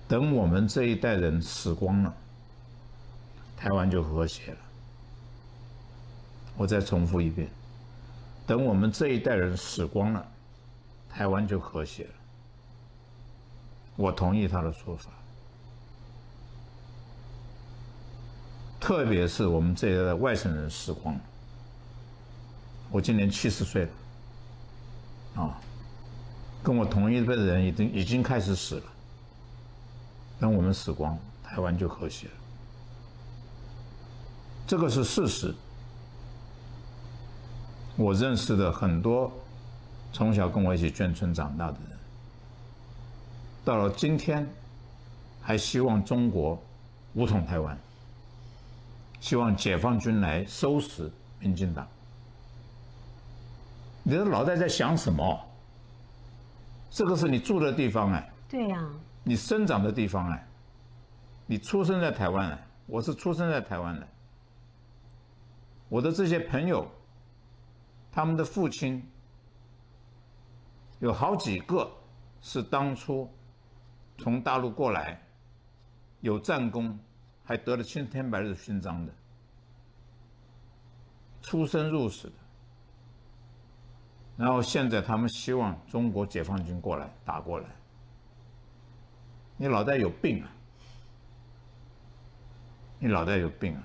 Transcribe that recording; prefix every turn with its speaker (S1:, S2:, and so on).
S1: 等我们这一代人死光了，台湾就和谐了。我再重复一遍，等我们这一代人死光了，台湾就和谐了。我同意他的说法，特别是我们这一代的外省人死光了。我今年70岁了，啊，跟我同一辈的人已经开始死了。等我们死光，台湾就和谐了。这个是事实。我认识的很多从小跟我一起眷村长大的人，到了今天，还希望中国武统台湾，希望解放军来收拾民进党。你的脑袋在想什么？这个是你住的地方哎，
S2: 对呀，
S1: 你生长的地方哎，你出生在台湾哎，我是出生在台湾的。我的这些朋友，他们的父亲有好几个是当初从大陆过来，有战功，还得了青天白日勋章的，出生入死的。然后现在他们希望中国解放军过来打过来，你脑袋有病啊！你脑袋有病啊！